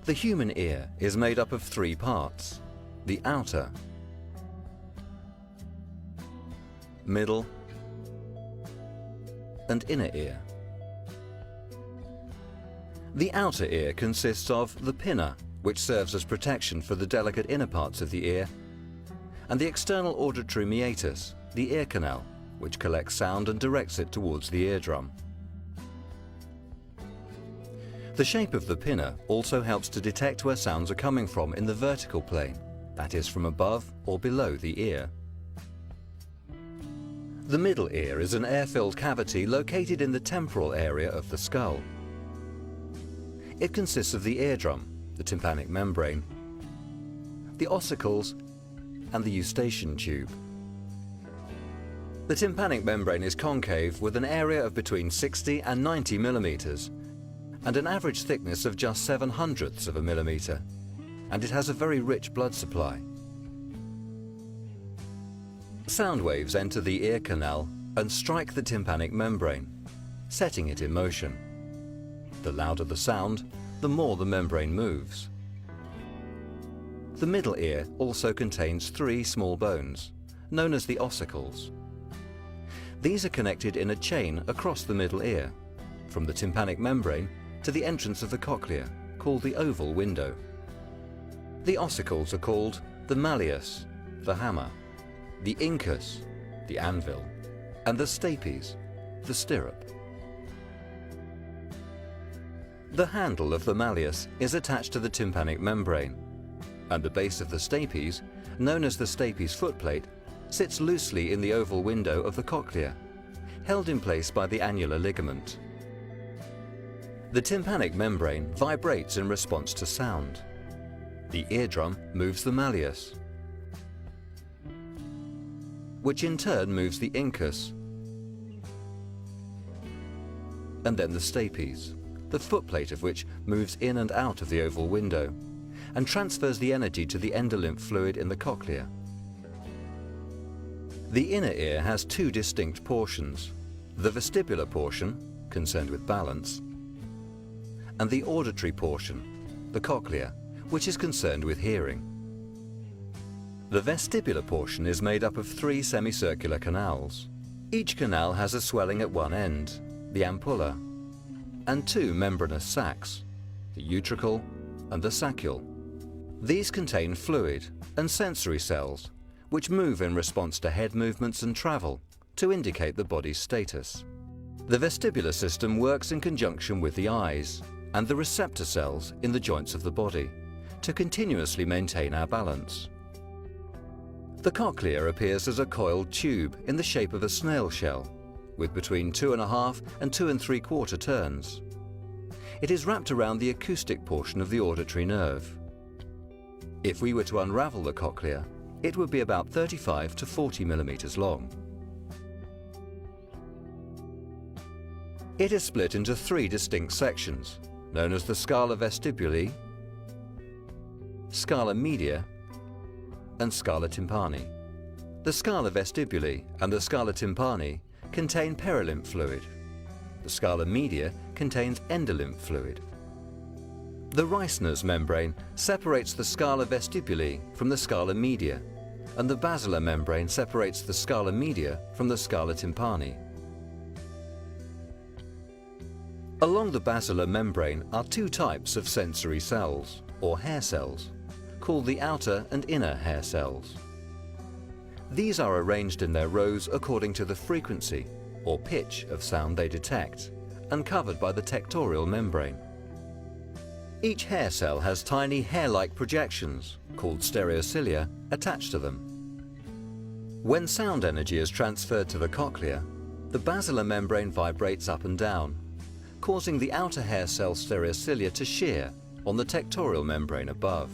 The human ear is made up of three parts: the outer, middle, and inner ear. The outer ear consists of the pinna, which serves as protection for the delicate inner parts of the ear, and the external auditory meatus, the ear canal, which collects sound and directs it towards the eardrum. The shape of the pinna also helps to detect where sounds are coming from in the vertical plane, that is, from above or below the ear. The middle ear is an air-filled cavity located in the temporal area of the skull. It consists of the eardrum, the tympanic membrane, the ossicles, and the eustachian tube. The tympanic membrane is concave with an area of between 60 and 90 millimeters and an average thickness of just 7/100ths of a millimeter, and it has a very rich blood supply. Sound waves enter the ear canal and strike the tympanic membrane, setting it in motion. The louder the sound, the more the membrane moves. The middle ear also contains three small bones, known as the ossicles. These are connected in a chain across the middle ear, from the tympanic membrane to the entrance of the cochlea, called the oval window. The ossicles are called the malleus, the hammer, the incus, the anvil, and the stapes, the stirrup. The handle of the malleus is attached to the tympanic membrane, and the base of the stapes, known as the stapes footplate, sits loosely in the oval window of the cochlea, held in place by the annular ligament. The tympanic membrane vibrates in response to sound. The eardrum moves the malleus, which in turn moves the incus, and then the stapes, the footplate of which moves in and out of the oval window and transfers the energy to the endolymph fluid in the cochlea. The inner ear has two distinct portions: the vestibular portion, concerned with balance, and the auditory portion, the cochlea, which is concerned with hearing. The vestibular portion is made up of three semicircular canals. Each canal has a swelling at one end, the ampulla, and two membranous sacs, the utricle and the saccule. These contain fluid and sensory cells, which move in response to head movements and travel to indicate the body's status. The vestibular system works in conjunction with the eyes and the receptor cells in the joints of the body to continuously maintain our balance. The cochlea appears as a coiled tube in the shape of a snail shell, with between 2½ and 2 3/4 turns. It is wrapped around the acoustic portion of the auditory nerve. If we were to unravel the cochlea, it would be about 35 to 40 millimeters long. It is split into three distinct sections, known as the scala vestibuli, scala media, and scala tympani. The scala vestibuli and the scala tympani contain perilymph fluid. The scala media contains endolymph fluid. The Reissner's membrane separates the scala vestibuli from the scala media, and the basilar membrane separates the scala media from the scala tympani. Along the basilar membrane are two types of sensory cells, or hair cells, called the outer and inner hair cells. These are arranged in their rows according to the frequency, or pitch, of sound they detect, and covered by the tectorial membrane. Each hair cell has tiny hair-like projections, called stereocilia, attached to them. When sound energy is transferred to the cochlea, the basilar membrane vibrates up and down, causing the outer hair cell stereocilia to shear on the tectorial membrane above.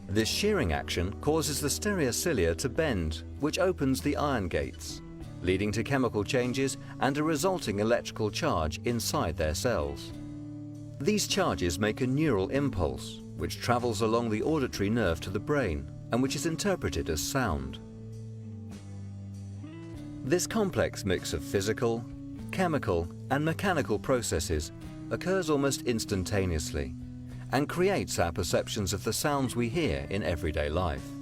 This shearing action causes the stereocilia to bend, which opens the ion gates, leading to chemical changes and a resulting electrical charge inside their cells. These charges make a neural impulse, which travels along the auditory nerve to the brain and which is interpreted as sound. This complex mix of physical, chemical, and mechanical processes occurs almost instantaneously and creates our perceptions of the sounds we hear in everyday life.